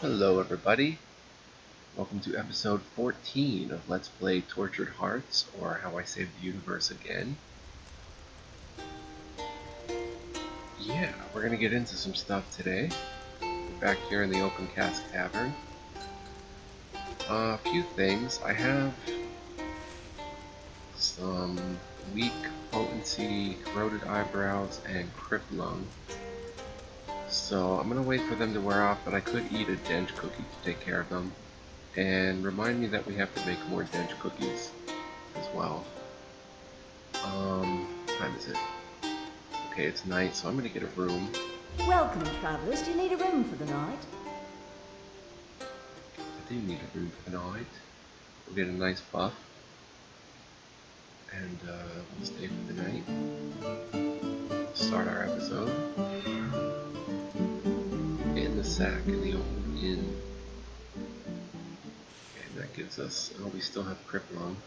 Hello everybody, welcome to episode 14 of Let's Play Tortured Hearts, or How I Saved the Universe Again. Yeah, we're gonna get into some stuff today. We're back here in the Open Cask Tavern. A few things. I have some weak potency, corroded eyebrows, and crypt lung. So I'm gonna wait for them to wear off, but I could eat a dench cookie to take care of them. And remind me that we have to make more dench cookies as well. What time is it? Okay, it's night, so I'm gonna get a room. Welcome, travellers. Do you need a room for the night? I do need a room for the night. We'll get a nice buff. And we'll stay for the night. Start our episode. In the sack, in the old inn. Okay, and that gives us, oh, we still have crypt lung.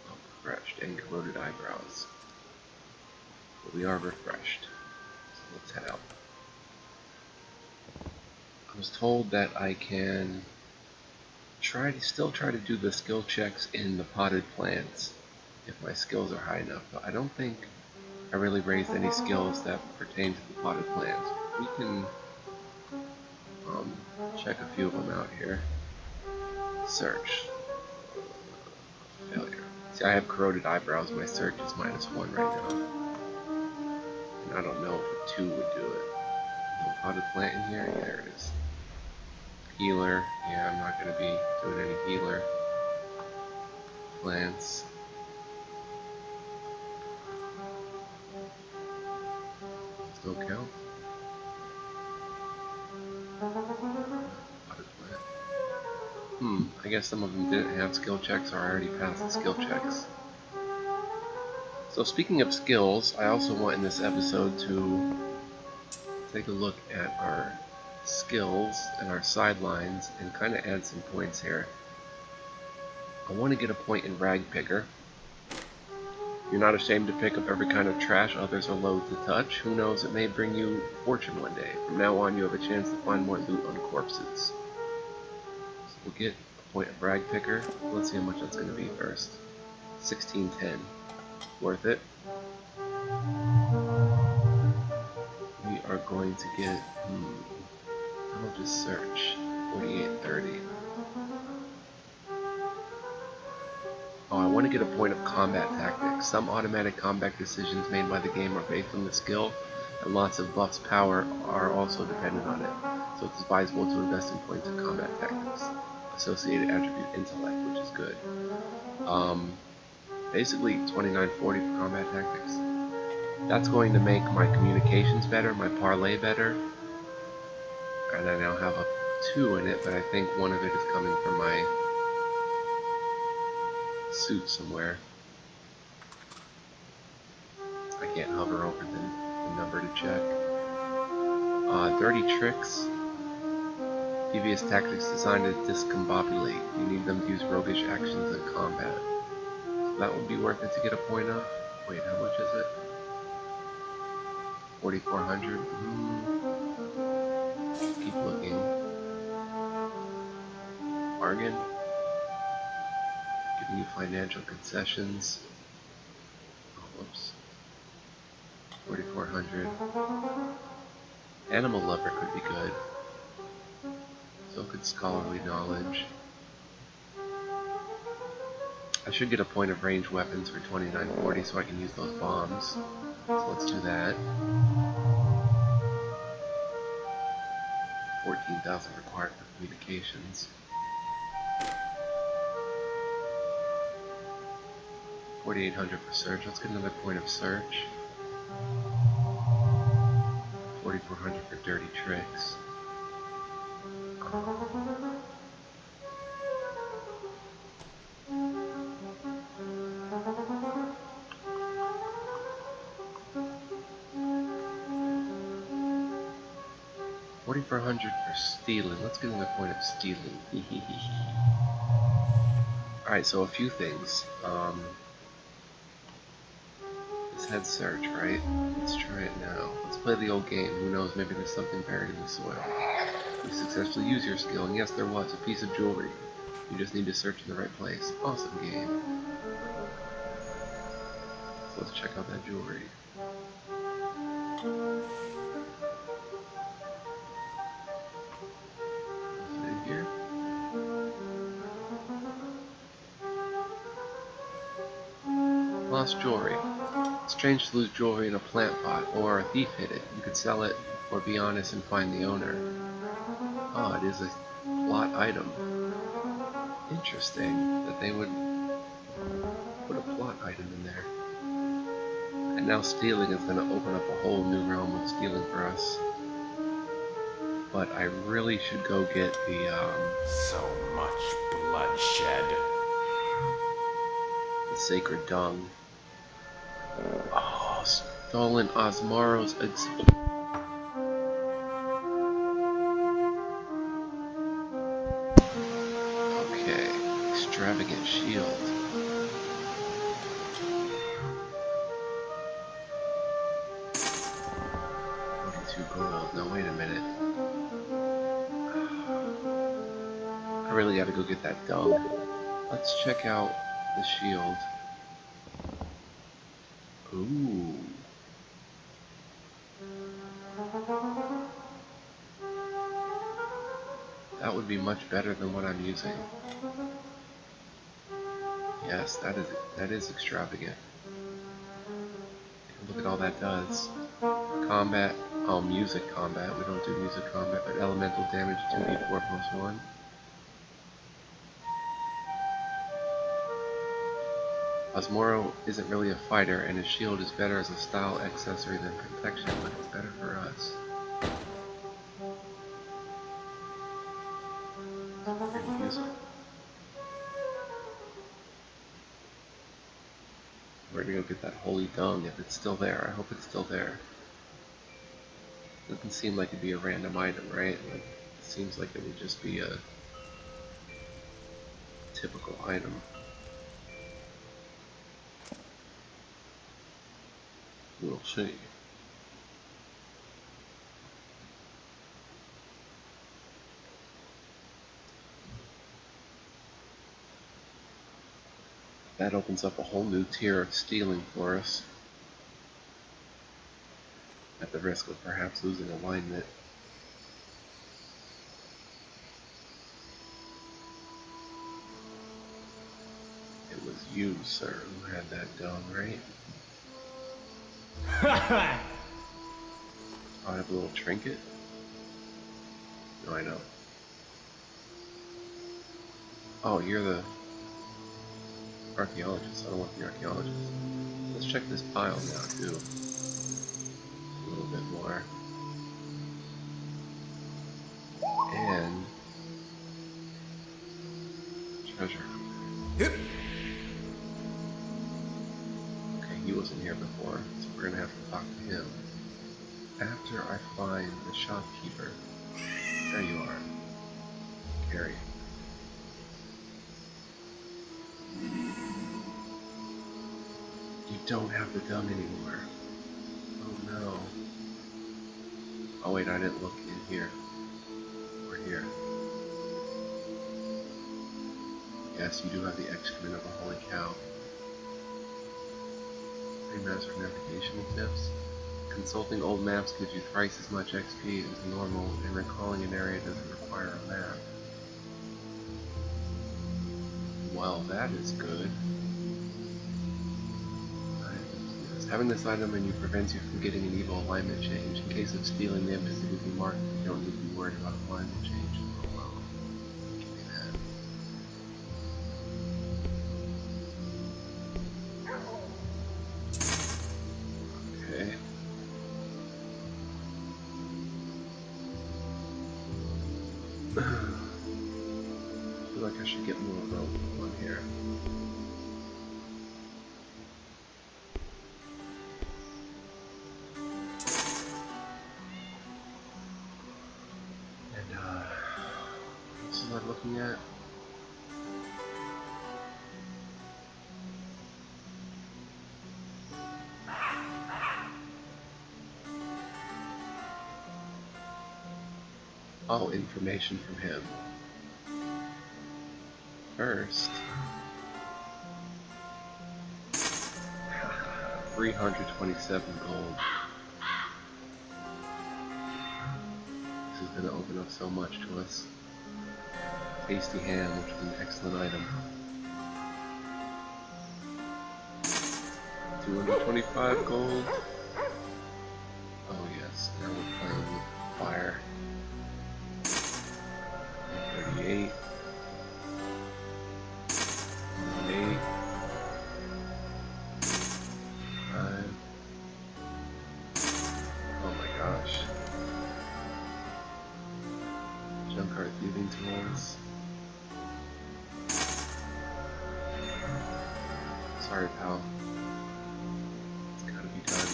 Oh, refreshed and corroded eyebrows. But we are refreshed. So let's head out. I was told that I can still try to do the skill checks in the potted plants if my skills are high enough, but I don't think I really raised any skills that pertain to the potted plants. We can check a few of them out here. Search. Failure. See, I have corroded eyebrows. My search is -1 right now. And I don't know if a 2 would do it. No potted plant in here? Yeah, there it is. Healer. Yeah, I'm not going to be doing any healer. Plants. Still count. Potted plant. I guess some of them didn't have skill checks, or I already passed the skill checks. So speaking of skills, I also want in this episode to take a look at our skills and our sidelines and kind of add some points here. I want to get a point in Rag Picker. You're not ashamed to pick up every kind of trash others are loath to touch. Who knows, it may bring you fortune one day. From now on, you have a chance to find more loot on corpses. So we'll get a point of Rag Picker. Let's see how much that's going to be first. 1610. Worth it. We are going to get, I'll just search. 4830. Oh, I want to get a point of combat tactics. Some automatic combat decisions made by the game are based on the skill, and lots of buffs power are also dependent on it. So it's advisable to invest in points of combat tactics. Associated attribute intellect, which is good. Basically 2940 for combat tactics. That's going to make my communications better, my parlay better. And I now have a 2 in it, but I think one of it is coming from my suit somewhere. I can't hover over the number to check. Dirty tricks. Devious tactics designed to discombobulate. You need them to use roguish actions in combat. So that would be worth it to get a point of. Wait, how much is it? 4,400. Keep looking. Bargain. Giving you financial concessions. Oh, whoops. 4,400. Animal lover could be good. So could scholarly knowledge. I should get a point of ranged weapons for 2940 so I can use those bombs. So let's do that. 14,000 required for communications. 4,800 for search. Let's get another point of search. 4,400 for dirty tricks. $4,400 for stealing. Let's get another point of stealing. Alright, so a few things. This had search, right? Let's try it now. Let's play the old game. Who knows, maybe there's something buried in the soil. You successfully used your skill, and yes, there was a piece of jewelry. You just need to search in the right place. Awesome game. So let's check out that jewelry. Nothing in here. Lost jewelry. It's strange to lose jewelry in a plant pot, or a thief hid it. You could sell it, or be honest and find the owner. Oh, it is a plot item. Interesting that they would put a plot item in there. And now stealing is going to open up a whole new realm of stealing for us. But I really should go get the, So much bloodshed. the sacred dung. Oh, stolen Osmaro's okay, extravagant shield. 42 gold. Now wait a minute. I really gotta go get that dung. Let's check out the shield. Ooh. That would be much better than what I'm using. Yes, that is extravagant. Look at all that does. Combat. Oh, music combat. We don't do music combat, but elemental damage 2d4+1. Osmoro isn't really a fighter, and his shield is better as a style accessory than protection, but it's better for us. And use it. We're gonna go get that holy dung if it's still there. I hope it's still there. Doesn't seem like it'd be a random item, right? Like, it seems like it would just be a typical item. We'll see. That opens up a whole new tier of stealing for us. At the risk of perhaps losing alignment. It was you, sir, who had that dung, right? Oh, I have a little trinket? No, I know. Oh, you're the archaeologist. I don't want the archaeologist. Let's check this pile now, too. A little bit more. And treasure. Yep. Okay, he wasn't here before, so we're gonna have to talk to him. After I find the shopkeeper. There you are. Carry. You don't have the dung anymore. Oh no. Oh wait, I didn't look in here. Or here. Yes, you do have the excrement of a holy cow. Remaster navigational tips. Consulting old maps gives you thrice as much XP as normal, and recalling an area doesn't require a map. Well, that is good. Having this item on you prevents you from getting an evil alignment change. In case of stealing, the embassy will be marked. You don't need to be worried about alignment change. Oh well. Give me that. Okay. I feel like I should get more rope on here. What am I looking at? Oh, information from him. First, 327 gold. This is going to open up so much to us. Tasty ham, which is an excellent item. 225 gold. Oh yes, now we're playing with fire. 38. 8. 5. Oh my gosh. Junk art thieving tools. Sorry, pal. It's gotta be done.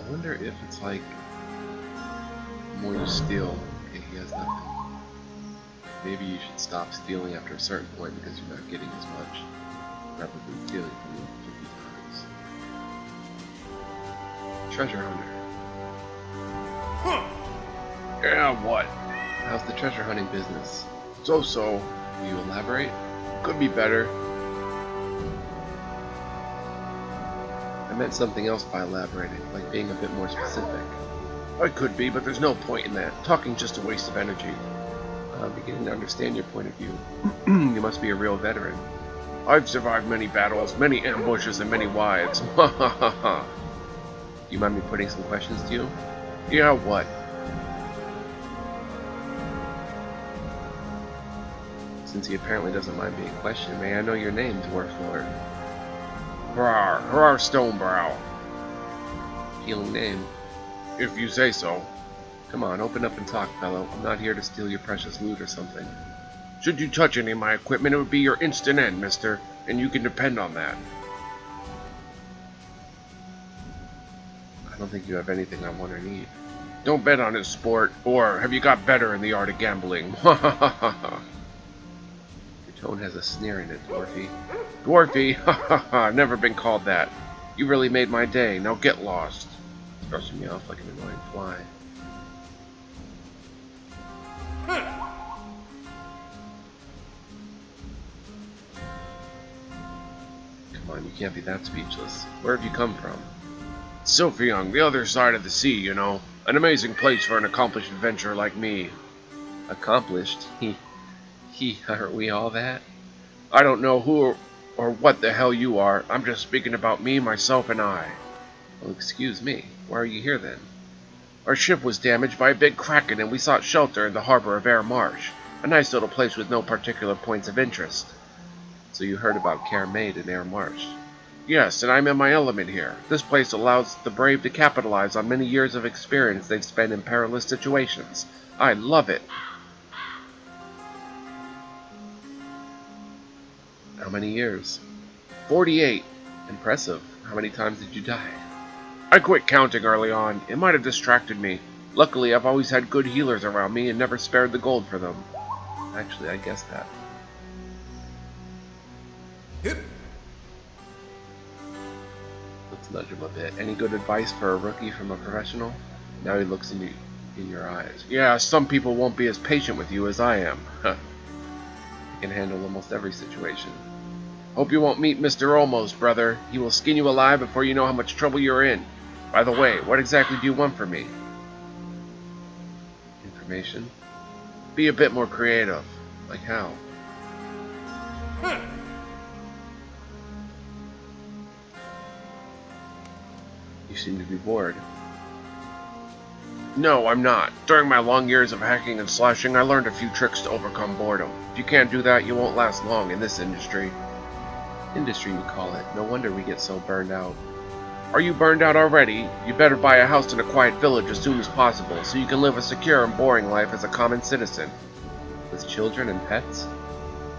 I wonder if it's like the more you steal. Okay, he has nothing. Maybe you should stop stealing after a certain point because you're not getting as much rather than stealing from you 50 times. Treasure hunter. Yeah, what? How's the treasure hunting business? So-so. Will you elaborate? Could be better. I meant something else by elaborating, like being a bit more specific. I could be, but there's no point in that. Talking's just a waste of energy. I'm beginning to understand your point of view. You must be a real veteran. I've survived many battles, many ambushes, and many wives. Ha ha ha ha. Do you mind me putting some questions to you? Yeah, what? Since he apparently doesn't mind being questioned, may I know your name, Dwarf Lord? Hurrar Stonebrow. Appealing name. If you say so. Come on, open up and talk, fellow. I'm not here to steal your precious loot or something. Should you touch any of my equipment, it would be your instant end, mister, and you can depend on that. I don't think you have anything I want or need. Don't bet on it, sport, or have you got better in the art of gambling? Ha ha ha ha ha. Your tone has a sneer in it, Dwarfy. Dwarfy? Ha ha ha, never been called that. You really made my day, now get lost. It's brushing me off like an annoying fly. Come on, you can't be that speechless. Where have you come from? Sophiang, the other side of the sea, you know. An amazing place for an accomplished adventurer like me. Accomplished? Aren't we all that? I don't know who or what the hell you are. I'm just speaking about me, myself, and I. Well, excuse me. Why are you here then? Our ship was damaged by a big kraken and we sought shelter in the harbor of Air Marsh. A nice little place with no particular points of interest. So you heard about Care Maid in Air Marsh? Yes, and I'm in my element here. This place allows the brave to capitalize on many years of experience they've spent in perilous situations. I love it. How many years? 48. Impressive. How many times did you die? I quit counting early on. It might have distracted me. Luckily, I've always had good healers around me and never spared the gold for them. Actually, I guessed that. Let's nudge him a bit. Any good advice for a rookie from a professional? Now he looks in your eyes. Yeah, some people won't be as patient with you as I am. He can handle almost every situation. Hope you won't meet Mr. Almost, brother. He will skin you alive before you know how much trouble you're in. By the way, what exactly do you want from me? Information? Be a bit more creative. Like how? You seem to be bored. No, I'm not. During my long years of hacking and slashing, I learned a few tricks to overcome boredom. If you can't do that, you won't last long in this industry. Industry, you call it. No wonder we get so burned out. Are you burned out already? You better buy a house in a quiet village as soon as possible, so you can live a secure and boring life as a common citizen. With children and pets?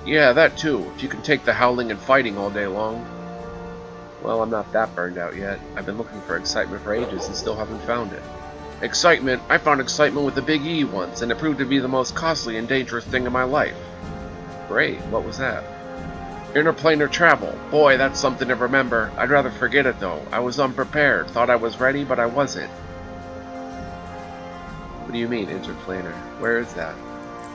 Yeah, that too, if you can take the howling and fighting all day long. Well, I'm not that burned out yet. I've been looking for excitement for ages and still haven't found it. Excitement? I found excitement with the Big E once, and it proved to be the most costly and dangerous thing in my life. Great, what was that? Interplanar travel. Boy, that's something to remember. I'd rather forget it though. I was unprepared. Thought I was ready, but I wasn't. What do you mean, interplanar? Where is that?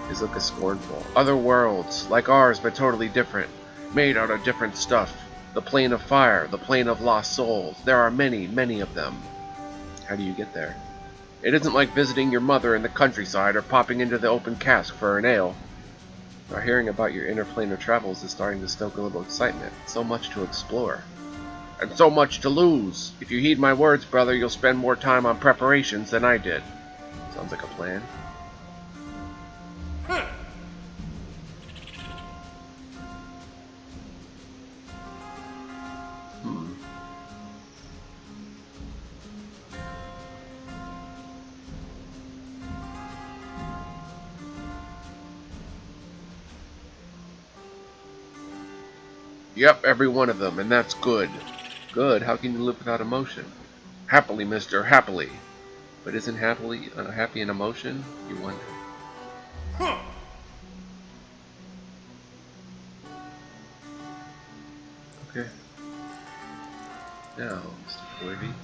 His look is scornful. Other worlds, like ours, but totally different. Made out of different stuff. The plane of fire, the plane of lost souls. There are many, many of them. How do you get there? It isn't like visiting your mother in the countryside or popping into the open cask for an ale. Our hearing about your interplanar travels is starting to stoke a little excitement. So much to explore. And so much to lose. If you heed my words, brother, you'll spend more time on preparations than I did. Sounds like a plan. Yep, every one of them, and that's good. Good? How can you live without emotion? Happily, mister, happily. But isn't happy an emotion? You wonder. Okay. Now, Mr. Corby.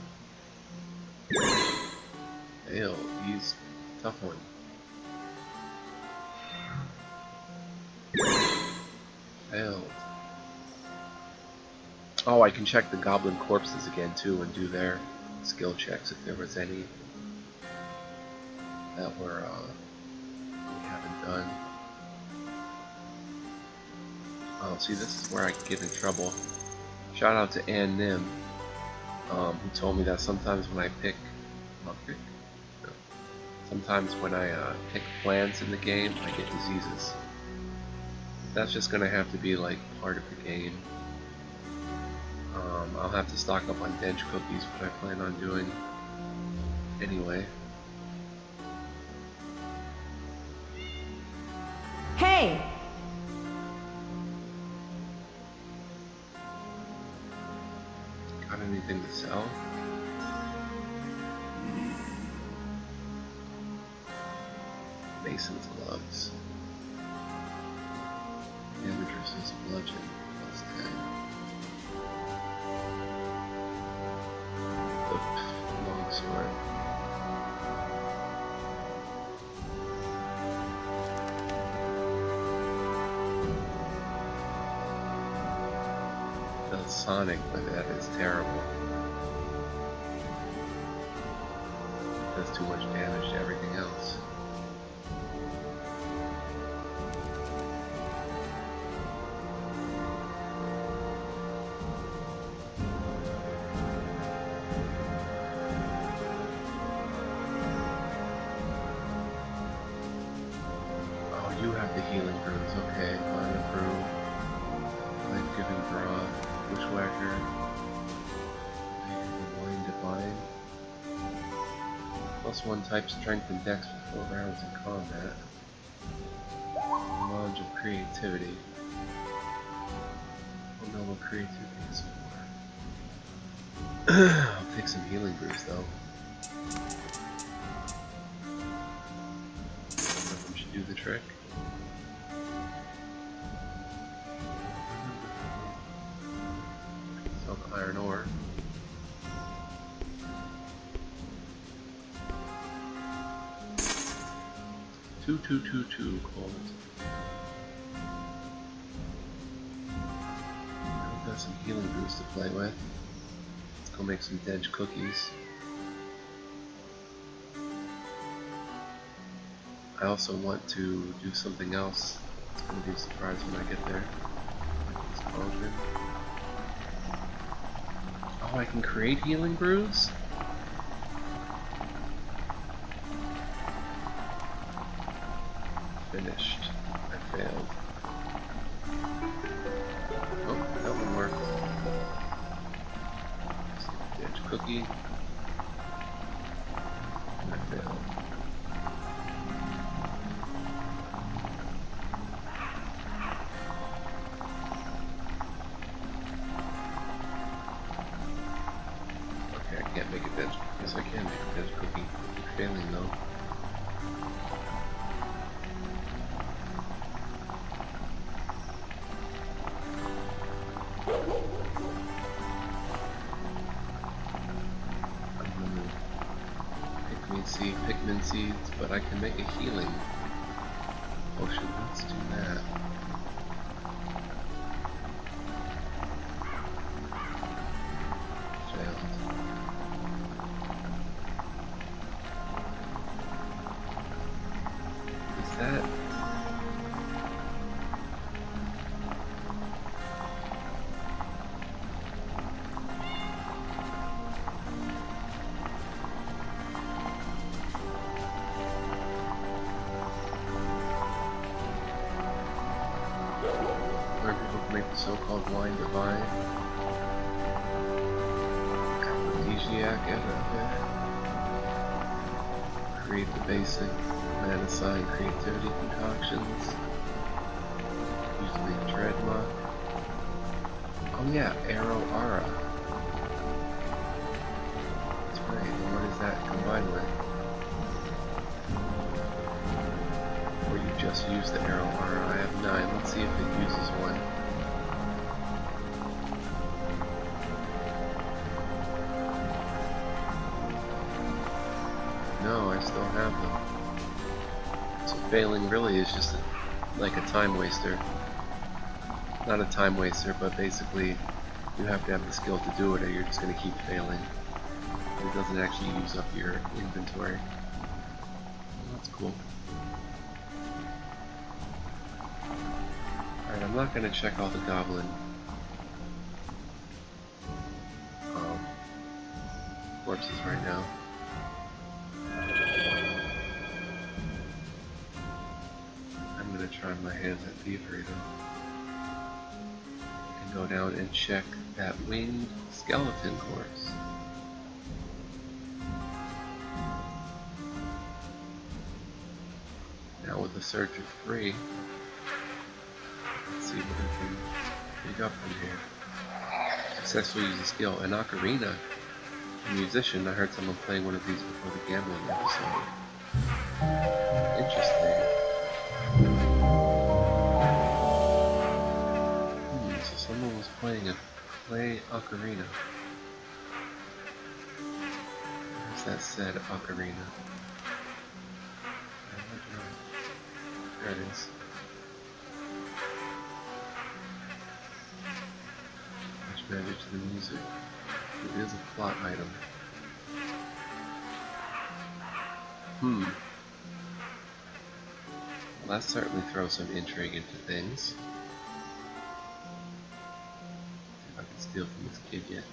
Hell, he's a tough one. Failed. Oh, I can check the goblin corpses again too and do their skill checks if there was any that we haven't done. Oh, see, this is where I get in trouble. Shout out to Ann Nim, who told me that sometimes when I pick, sometimes when I pick plants in the game, I get diseases. That's just gonna have to be like part of the game. I'll have to stock up on dench cookies, what I plan on doing anyway. Hey! Got anything to sell? Mason's gloves. Damage resist bludgeon +10. The longsword. The Sonic with that is terrible. Does too much damage to everything else. You have the healing brews, okay. Mana brew, life-giving broth, bushwhacker, wine divine. +1 type strength and dex for 4 rounds in combat. Knowledge of creativity. I don't know what creativity is for. I'll take some healing brews though. One of them should do the trick. Iron ore. 2222 gold. I've got some healing brews to play with. Let's go make some dench cookies. I also want to do something else. It's going to be a surprise when I get there. Explosion. Oh, I can create healing brews? Finished. I failed. Oh, that one worked. Edge cookie. And I failed. Okay, I can't make a dense. Yes, I can make a dense cookie. I keep failing though. vitamin seeds, but I can make a healing potion. Let's do that. Failed. Is that... where people can make the so-called wine divine? Aphrodisiac, create the basic mana sign creativity concoctions. Usually Dreadlock. Oh yeah, Arrow Aura. That's right, and what is that combined with? Or you just use the Arrow Aura? I have 9, let's see if it uses one. No, I still have them. So failing really is just like a time waster. Not a time waster, but basically you have to have the skill to do it or you're just going to keep failing. It doesn't actually use up your inventory. Well, that's cool. Alright, I'm not going to check all the goblin corpses right now. I'm going to try my hands at thievery though. And go down and check that winged skeleton corpse. Now with the search of 3, let's see what I can pick up from here. Successfully use the skill. An ocarina. A musician. I heard someone playing one of these before the gambling episode. Interesting. So someone was playing a play ocarina. Where's that said ocarina? There it is. Much magic to the music. It is a plot item. Well, that certainly throws some intrigue into things. See if I can steal from this kid yet.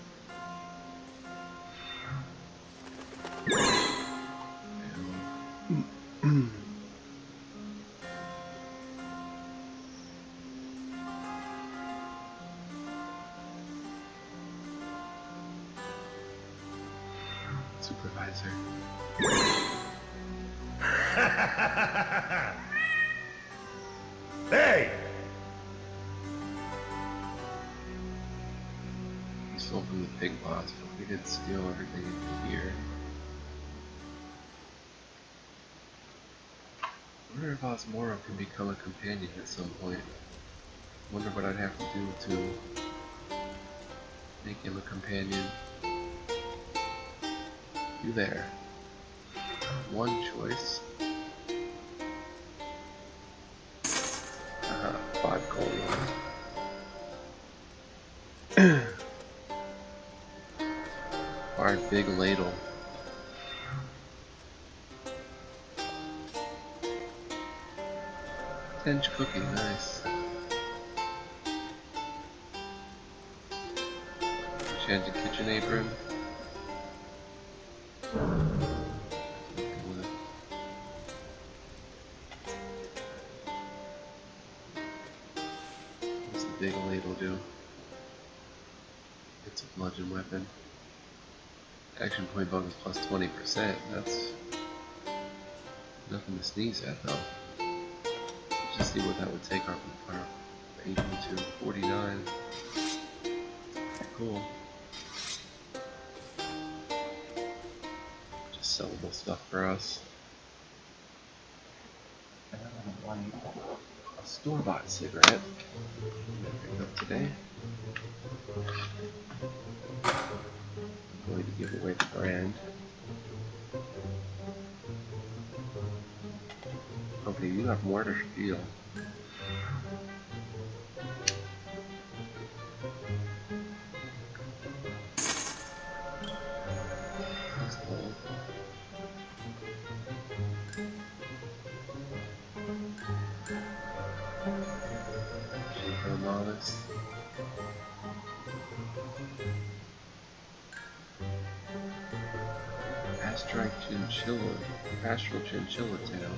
Supervisor. Hey! We stole from the pig boss, but we didn't steal everything in here. I wonder if Osmoro can become a companion at some point. I wonder what I'd have to do to make him a companion. You there. One choice. 5 gold one. Our big ladle. Tinge cookie, nice. Enchanted kitchen apron. What's the big ladle do? It's a bludgeon weapon. Action point bonus plus 20%. That's nothing to sneeze at though. Let's just see what that would take our 82, 49. Cool. Just sellable stuff for us. A store-bought cigarette. I'm gonna pick up today. I'm going to give away the brand. Okay, you have more to steal. That's cool. Novice. Astral chinchilla tail.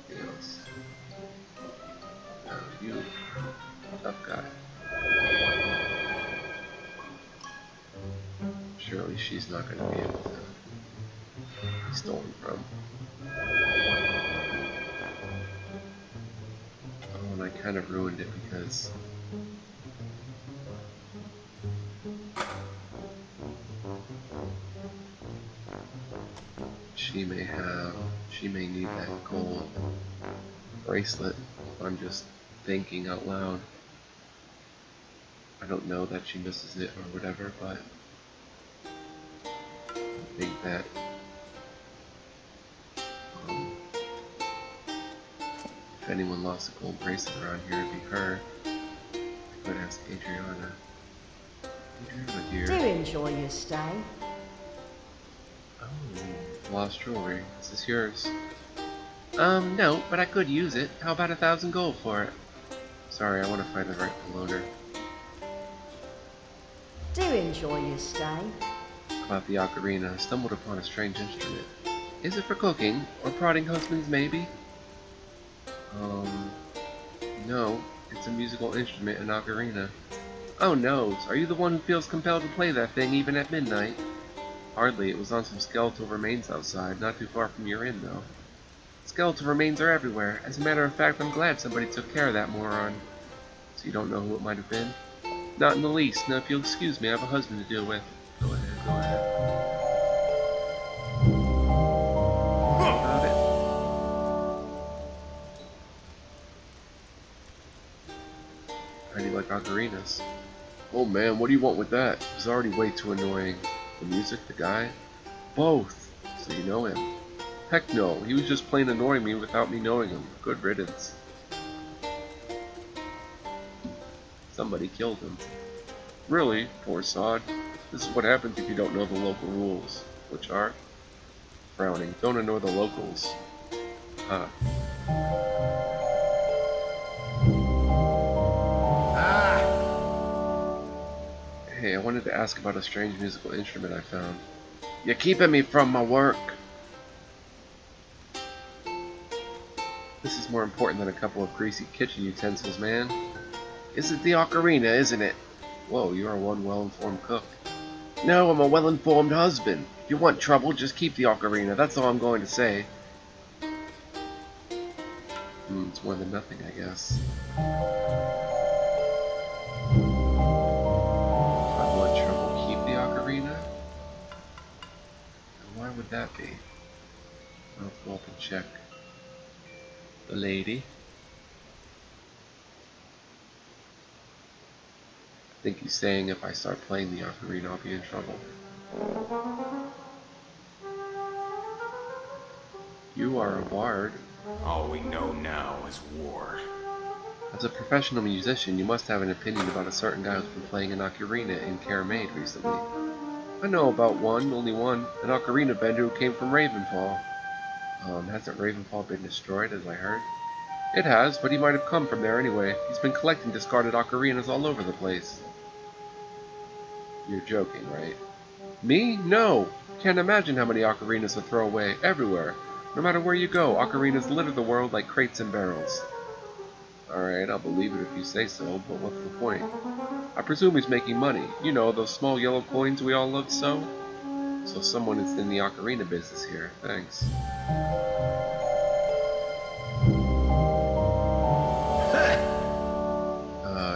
Yes. Now you, tough guy. Surely she's not going to be able to be stolen from. Oh, and I kind of ruined it because she may need that gold bracelet. I'm just thinking out loud. I don't know that she misses it or whatever, but I think that if anyone lost a gold bracelet around here, it'd be her. I could ask Adriana. Adriana, dear. Do enjoy your stay. Oh, lost jewelry. Is this yours? No, but I could use it. How about 1,000 gold for it? Sorry, I want to find the rightful owner. Do enjoy your stay. About the ocarina, stumbled upon a strange instrument. Is it for cooking, or prodding husbands maybe? No, it's a musical instrument, an ocarina. Oh no, are you the one who feels compelled to play that thing even at midnight? Hardly, it was on some skeletal remains outside, not too far from your inn though. Skeletal remains are everywhere. As a matter of fact, I'm glad somebody took care of that moron. So you don't know who it might have been? Not in the least. Now if you'll excuse me, I have a husband to deal with. Go ahead, go ahead. About it. How do you like ocarinas? Oh man, what do you want with that? He's already way too annoying. The music, the guy? Both. So you know him. Heck no, he was just plain annoying me without me knowing him. Good riddance. Somebody killed him. Really? Poor sod. This is what happens if you don't know the local rules. Which are? Frowning. Don't ignore the locals. Huh. Hey, I wanted to ask about a strange musical instrument I found. You're keeping me from my work! This is more important than a couple of greasy kitchen utensils, man. It's the ocarina, isn't it? Whoa, you're one well-informed cook. No, I'm a well-informed husband. If you want trouble, just keep the ocarina. That's all I'm going to say. It's more than nothing, I guess. If I want trouble, keep the ocarina? And why would that be? I'll go up and check. The lady. I think he's saying if I start playing the ocarina, I'll be in trouble. You are a bard. All we know now is war. As a professional musician, you must have an opinion about a certain guy who's been playing an ocarina in Caramade recently. I know about one, only one, an ocarina bender who came from Ravenfall. Hasn't Ravenfall been destroyed, as I heard? It has, but he might have come from there anyway. He's been collecting discarded ocarinas all over the place. You're joking, right? Me? No! Can't imagine how many ocarinas to throw away, everywhere. No matter where you go, ocarinas litter the world like crates and barrels. Alright, I'll believe it if you say so, but what's the point? I presume he's making money. You know, those small yellow coins we all love so? So someone is in the ocarina business here. Thanks.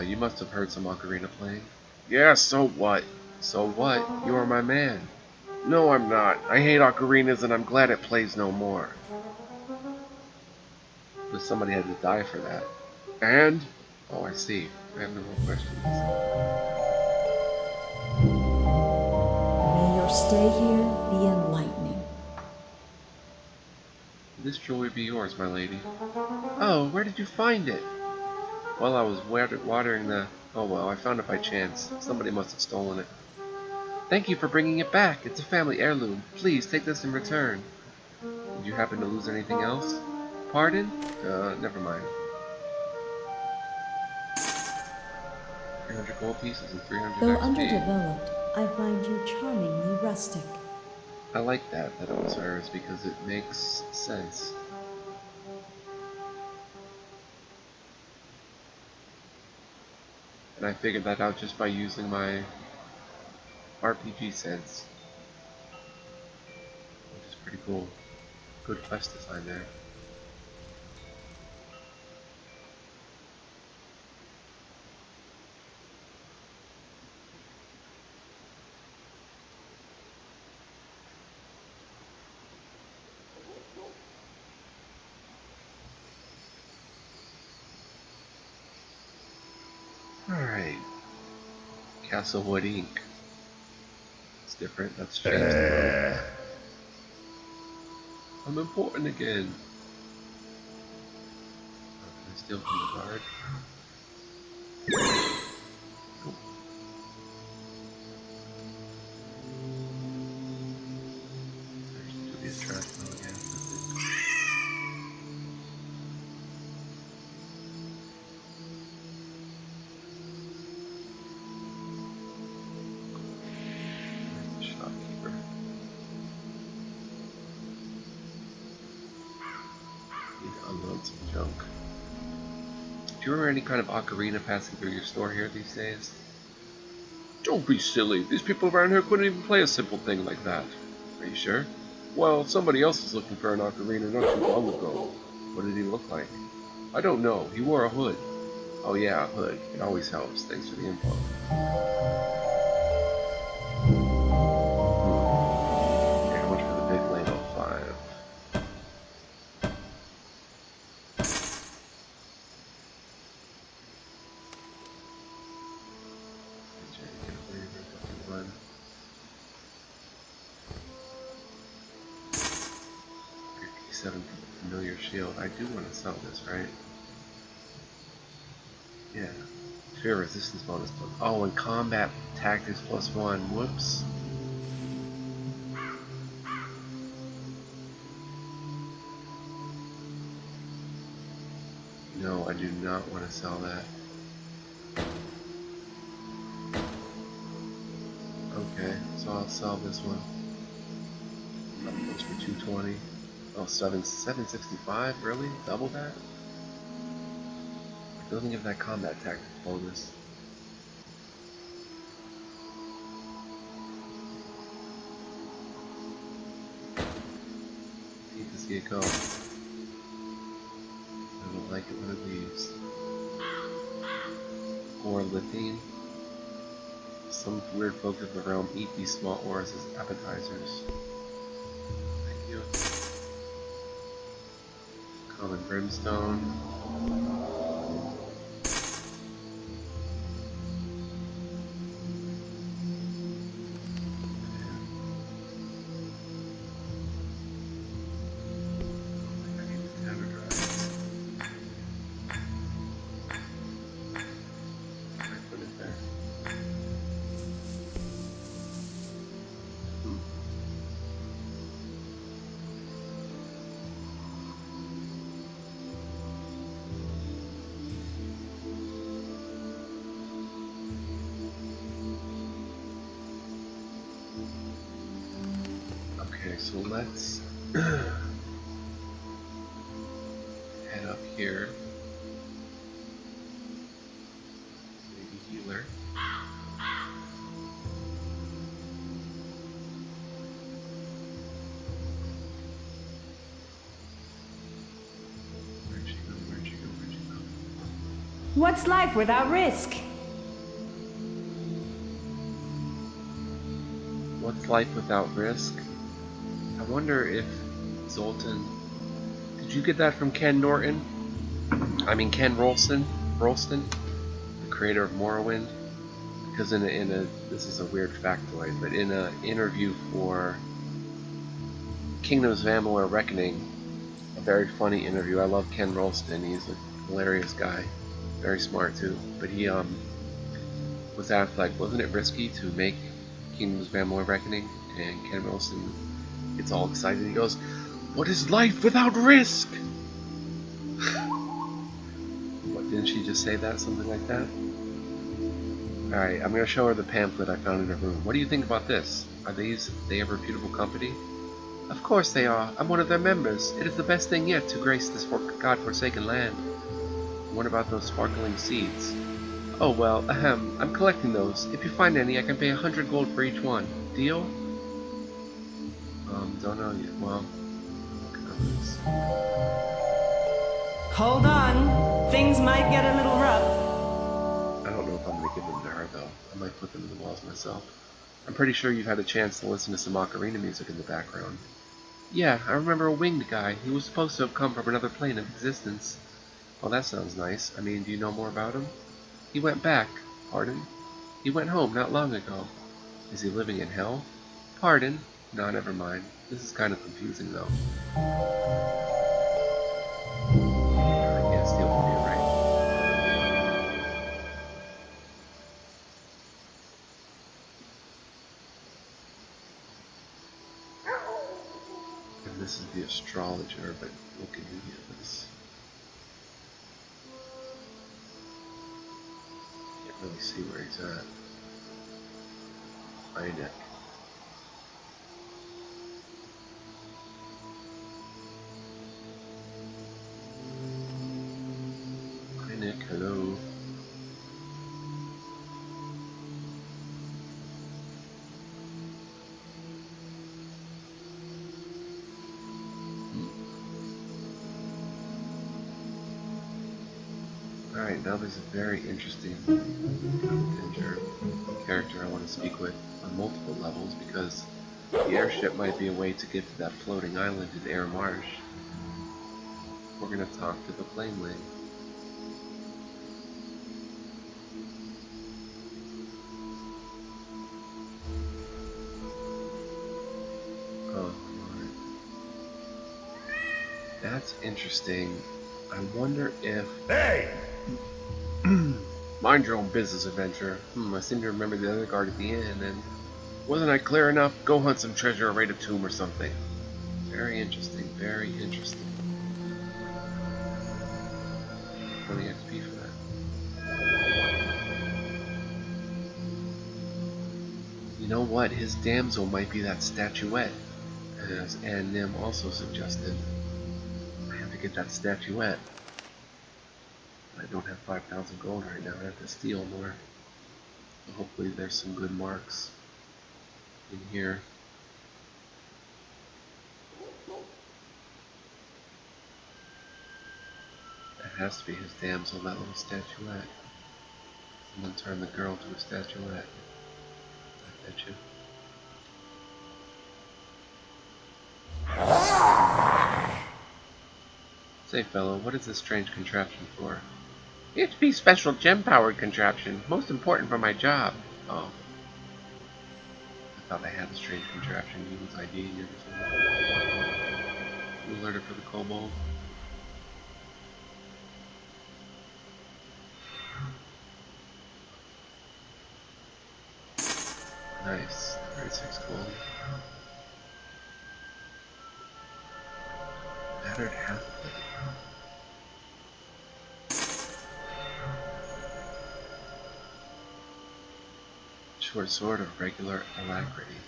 You must have heard some ocarina playing. Yeah, so what? So what? You are my man. No, I'm not. I hate ocarinas and I'm glad it plays no more. But somebody had to die for that. And? Oh, I see. I have no more questions. May your stay here be enlightening. This jewelry be yours, my lady. Oh, where did you find it? Well, I was watering the... Oh well, I found it by chance. Somebody must have stolen it. Thank you for bringing it back. It's a family heirloom. Please take this in return. Did you happen to lose anything else? Pardon? Never mind. 300 gold pieces and 300 Though XP. underdeveloped, I find you charmingly rustic. I like that it was hers because it makes sense. And I figured that out just by using my RPG sense. Which is pretty cool. Good quest design there. Alright. Castlewood Inc. It's different, that's changed mode. I'm important again. Oh, can I steal from the guard? Cool. There's to be a trap though again. Where's the shopkeeper? Need to unload some junk. Do you remember any kind of ocarina passing through your store here these days? Don't be silly. These people around here couldn't even play a simple thing like that. Are you sure? Well, somebody else was looking for an ocarina not too long ago. What did he look like? I don't know. He wore a hood. Oh yeah, a hood. It always helps. Thanks for the info. Okay, how much for the big label? 5. One. 57 familiar shield. I do want to sell this, right? Yeah. Fear resistance bonus. Oh, and combat tactics +1. Whoops. No, I do not want to sell that. Okay, so I'll sell this one. That goes for 220. Oh, 765? Really? Double that? It doesn't give that combat tactics bonus. Hate to see it go. I would like it when it leaves. Or lithium. Some weird folk of the realm eat these small ores as appetizers. Thank you. Common brimstone. I need the tavern drives. I put it there. Okay, so let's head up here. Maybe healer. Where'd she go? Where'd she go? Where'd she go? What's life without risk? What's life without risk? I wonder if Zoltan... Did you get that from Ken Norton? I mean Ken Rolston? The creator of Morrowind? Because in a this is a weird factoid, but in an interview for Kingdoms of Amalur Reckoning, a very funny interview. I love Ken Rolston. He's a hilarious guy, very smart too. But he was asked, like, wasn't it risky to make Kingdoms of Amalur Reckoning? And Ken Rolston gets all excited. He goes, "What is life without risk?" What, didn't she just say that? Something like that? Alright, I'm going to show her the pamphlet I found in her room. What do you think about this? Are they a reputable company? Of course they are. I'm one of their members. It is the best thing yet to grace this God-forsaken land. What about those sparkling seeds? Oh well, I'm collecting those. If you find any, I can pay 100 gold for each one. Deal? Don't know yet. Well, Hold on. Things might get a little rough. I don't know if I'm going to give them to her, though. I might put them in the walls myself. I'm pretty sure you've had a chance to listen to some ocarina music in the background. Yeah, I remember a winged guy. He was supposed to have come from another plane of existence. Well, that sounds nice. I mean, do you know more about him? He went back. Pardon? He went home not long ago. Is he living in hell? Pardon? No, never mind. This is kind of confusing, though. I can't steal from you, right? And this is the astrologer, but what can you give us? Can't really see where he's at. Einek. Einek, hello. Alright, now there's a very interesting character I want to speak with on multiple levels, because the airship might be a way to get to that floating island in Air Marsh. We're going to talk to the planeling. Oh, Lord. That's interesting. I wonder if... Hey! Mind your own business, adventure. I seem to remember the other guard at the inn, and wasn't I clear enough? Go hunt some treasure or raid a tomb or something. Very interesting, very interesting. 20 XP for that. You know what? His damsel might be that statuette, as Ann Nim also suggested. I have to get that statuette. I don't have 5,000 gold right now. I have to steal more. So hopefully there's some good marks in here. That has to be his damsel, that little statuette. Someone turned the girl to a statuette. I bet you. Say, fellow, what is this strange contraption for? HP special gem-powered contraption. Most important for my job. Oh. I thought I had a strange contraption. He was IDing it or something. You alerted for the kobold. Nice. 36 gold. Battered half of it. Short sword of regular alacrity.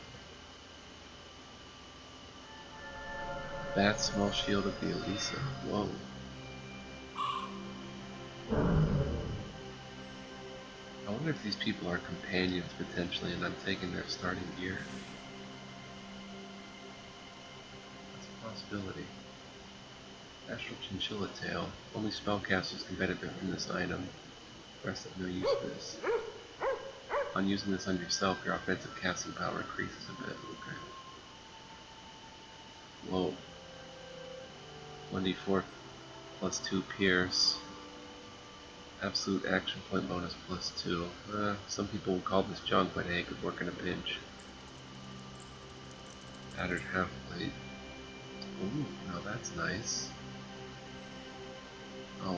Bat small shield of the Elisa. Whoa. I wonder if these people are companions potentially and I'm taking their starting gear. That's a possibility. Astral Chinchilla Tail. Only spellcasters can benefit from this item. The rest have no use for this. On using this on yourself, your offensive casting power increases a bit. Okay. Whoa. 1d4 plus 2 pierce. Absolute action point bonus plus 2. Some people would call this junk, but hey, it could work in a pinch. Battered half plate. Ooh, now that's nice. Oh,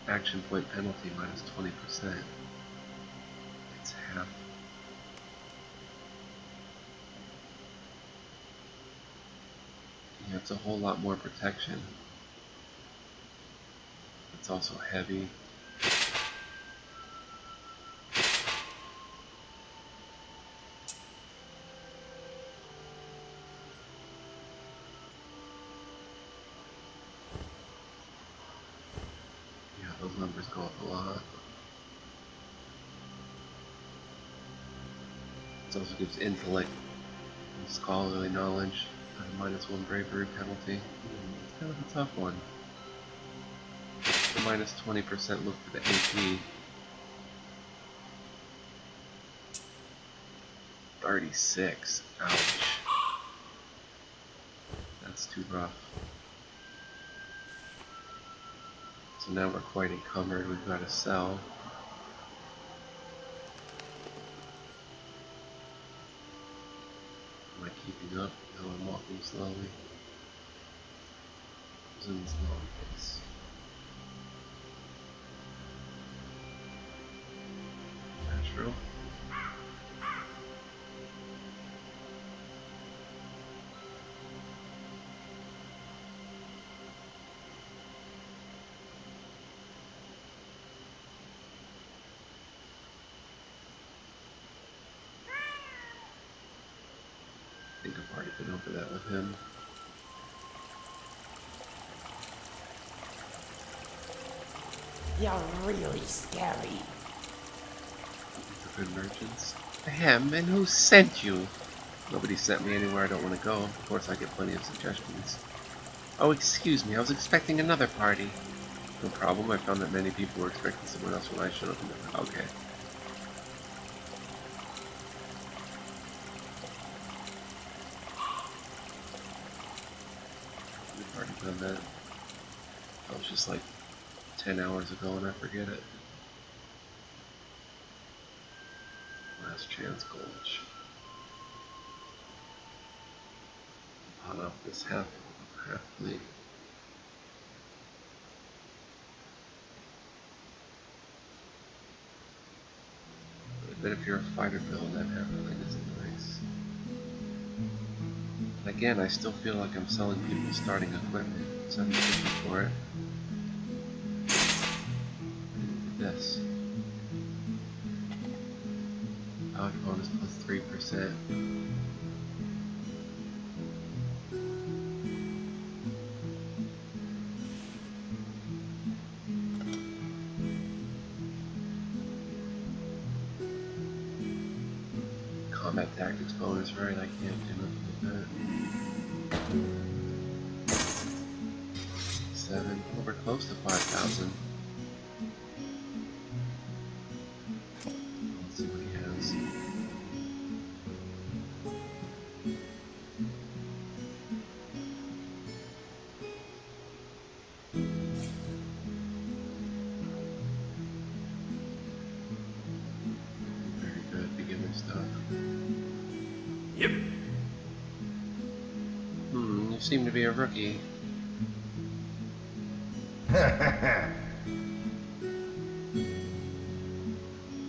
action point penalty minus 20%. It's half. Yeah, it's a whole lot more protection. It's also heavy. Yeah, those numbers go up a lot. It also gives intellect and scholarly knowledge at a -1 bravery penalty. It's kind of a tough one. The minus 20% look for the AP. 36. Ouch. That's too rough. So now we're quite encumbered. We've got to sell. Am I keeping up? No, I'm walking slowly. Zoom's long pace. Natural. I think I've already been over that with him. You're really scary. These are good merchants. Ahem, and who sent you? Nobody sent me anywhere I don't want to go. Of course, I get plenty of suggestions. Oh, excuse me, I was expecting another party. No problem, I found that many people were expecting someone else when I showed up. Okay. We've already done that. That was just like 10 hours ago and I forget it. Last chance gulch. Pot off this half fleet. But if you're a fighter build, that half fleet isn't nice. And again, I still feel like I'm selling people starting equipment. 750 for it. Look at this. Power bonus plus 3%. Combat tactics bonus, right? I can't do nothing with that. 7. Oh, we're close to 5,000. Let's see what he has. Very good, beginner stuff. Yep. You seem to be a rookie.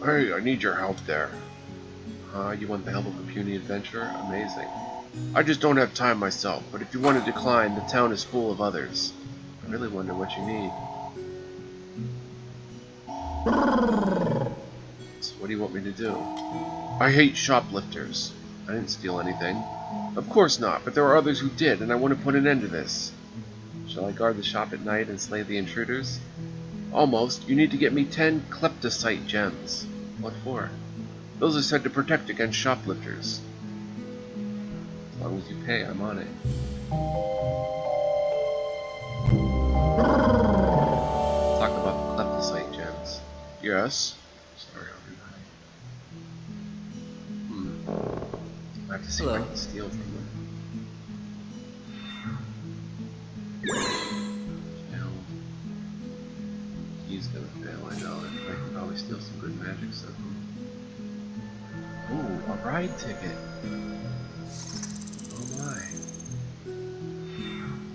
Hey, I need your help there. You want the help of a puny adventurer? Amazing. I just don't have time myself, but if you want to decline, the town is full of others. I really wonder what you need. So what do you want me to do? I hate shoplifters. I didn't steal anything. Of course not, but there are others who did, and I want to put an end to this. Shall I guard the shop at night and slay the intruders? Almost. You need to get me 10 kleptocite gems. What for? Those are said to protect against shoplifters. As long as you pay, I'm on it. Talk about the kleptocite gems. Yes? Sorry, everybody. see if I Hello. can steal from them. Failed. He's gonna fail, I know. I can probably steal some good magic stuff. Ooh, a ride ticket! Oh my.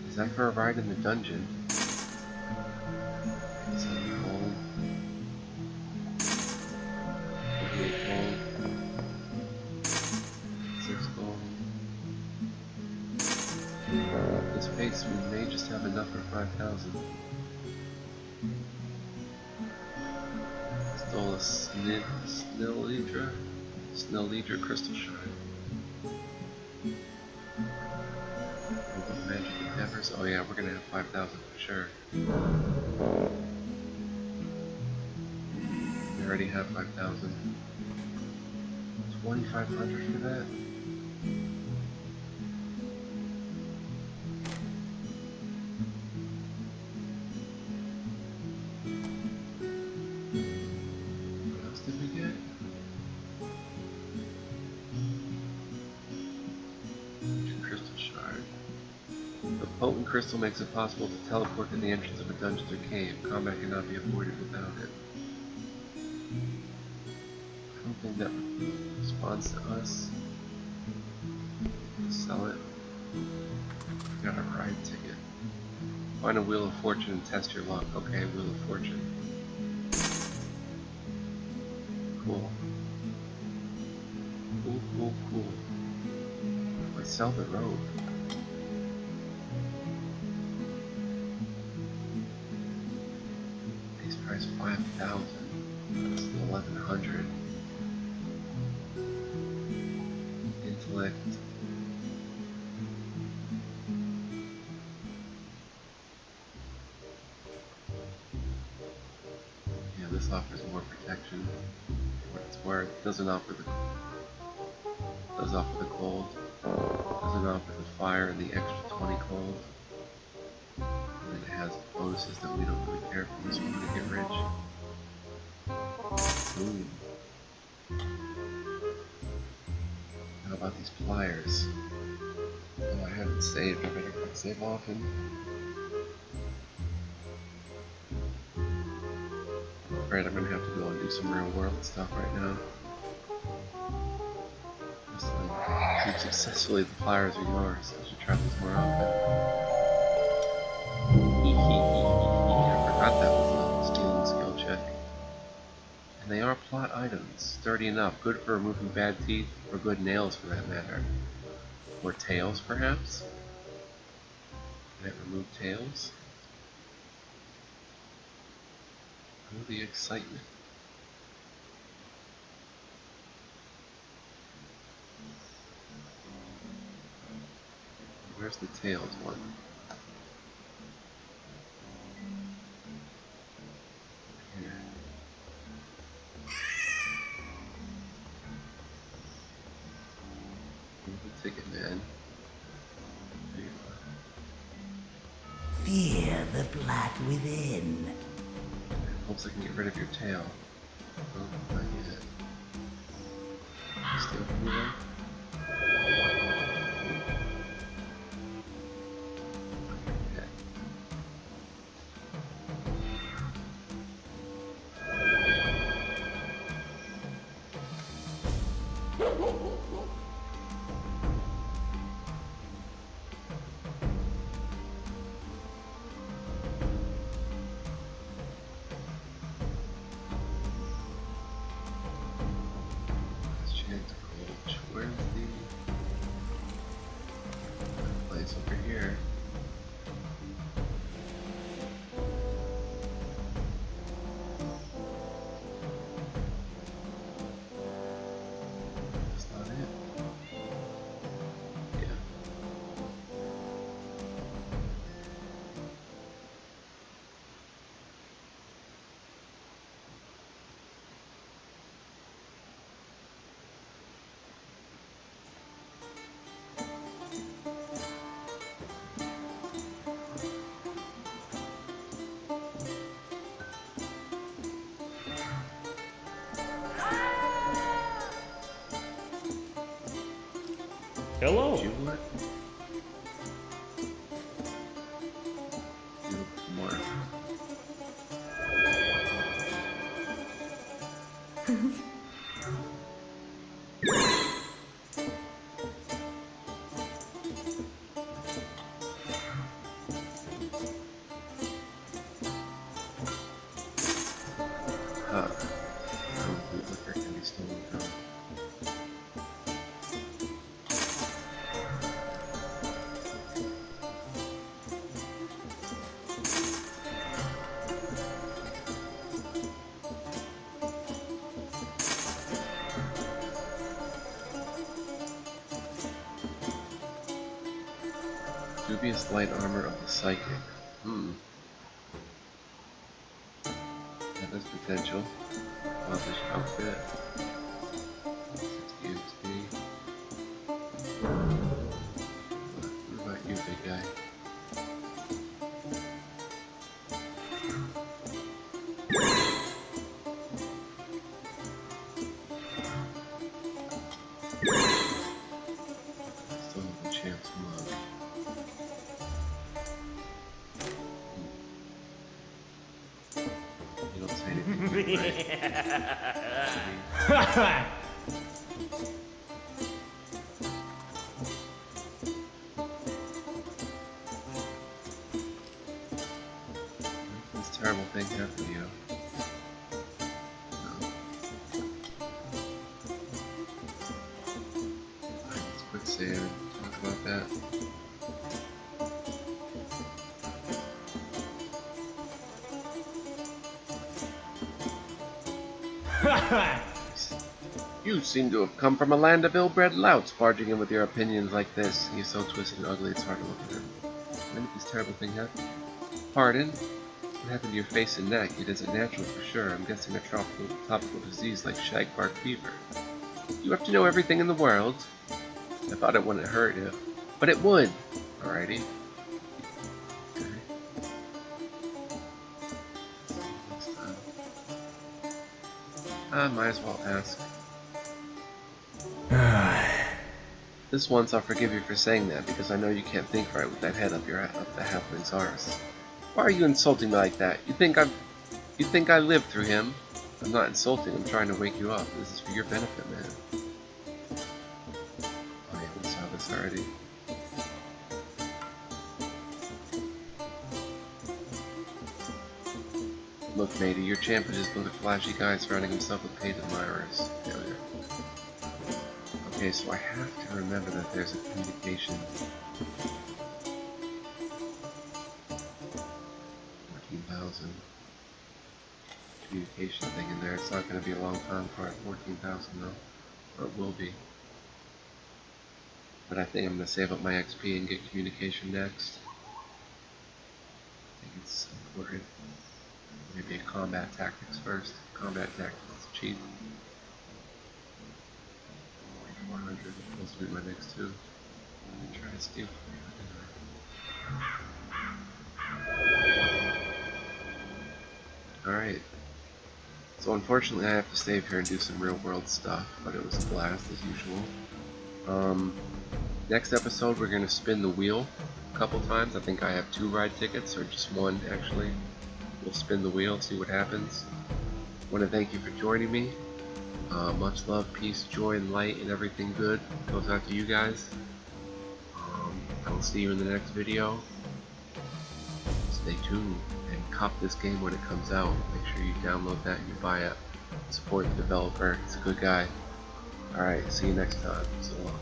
Is that for a ride in the dungeon? 7 gold. 48 gold. 6 gold. At this pace, we may just have enough for 5,000. Stole a Snellydra crystal shard. Magic endeavors. Oh yeah, we're gonna have 5,000 for sure. We already have 5,000. 2,500 for that. What else did we get? Crystal shard. The potent crystal makes it possible to teleport to the entrance of a dungeon or cave. Combat cannot be avoided without it. I don't think that responds to us. Sell it. We got a ride ticket. Find a Wheel of Fortune and test your luck. Okay, Wheel of Fortune. Cool. Cool. Let's sell the robe. Base price 5,000. That's 1,100. Intellect. Yeah, this offers more protection. For what it's worth. It doesn't offer the. Does offer the cold. Doesn't offer the fire and the extra 20 cold. And then it has bonuses that we don't really care for. So we're gonna get rich. Ooh. How about these pliers? Oh, I haven't saved. I better save often. Alright, I'm gonna have to go and do some real world stuff right now. Just like, keep successfully, the pliers are yours. I should try this more often. I forgot that was a stealing skill check. And they are plot items. Sturdy enough. Good for removing bad teeth, or good nails for that matter. Or tails, perhaps? Can it remove tails? Oh, the excitement. Where's the tails one? Here. Here's the ticket, man. There you Fear the black within. are. Hopes I can get rid of your tail. Oh, not yet. Steal from you then? Okay. Where's the place over here? That's not it. Hello. You what? You more. Huh. Food liquor can be stolen from. Dubious light armor of the psychic. That has potential. Office outfit. 60 XP. What about you, big guy? Still have a chance mug. You don't say anything, right? This terrible thing happened to you. No. Alright, let's quick save and talk about that. You seem to have come from a land of ill-bred louts, barging in with your opinions like this. He's so twisted and ugly, it's hard to look at him. When did this terrible thing happen? Pardon? What happened to your face and neck? It isn't natural for sure. I'm guessing a tropical disease like shagbark fever. You have to know everything in the world. I thought it wouldn't hurt you, but it would. Alrighty. Okay. Next time. I might as well ask. This once I'll forgive you for saying that, because I know you can't think right with that head up the halfling's arse. Why are you insulting me like that? You think I lived through him? I'm not insulting, I'm trying to wake you up. This is for your benefit, man. Oh yeah, we saw this already. Look, matey, your champ is just a flashy guy surrounding himself with paid admirers. Failure. Okay, so I have to remember that there's a communication. 14,000 communication thing in there. It's not going to be a long time for it. 14,000 though, or it will be. But I think I'm going to save up my XP and get communication next. I think it's important. Maybe a combat tactics first. Combat tactics is cheap. 400 is supposed to be my next two. I'm gonna try to steal from you. Alright. So unfortunately I have to save here and do some real world stuff, but it was a blast as usual. Next episode we're gonna spin the wheel a couple times. I think I have 2 ride tickets, or just 1 actually. We'll spin the wheel, see what happens. I want to thank you for joining me. Much love, peace, joy, and light, and everything good goes out to you guys. I will see you in the next video. Stay tuned and cop this game when it comes out. Make sure you download that and you buy it. Support the developer. He's a good guy. Alright, see you next time. So long.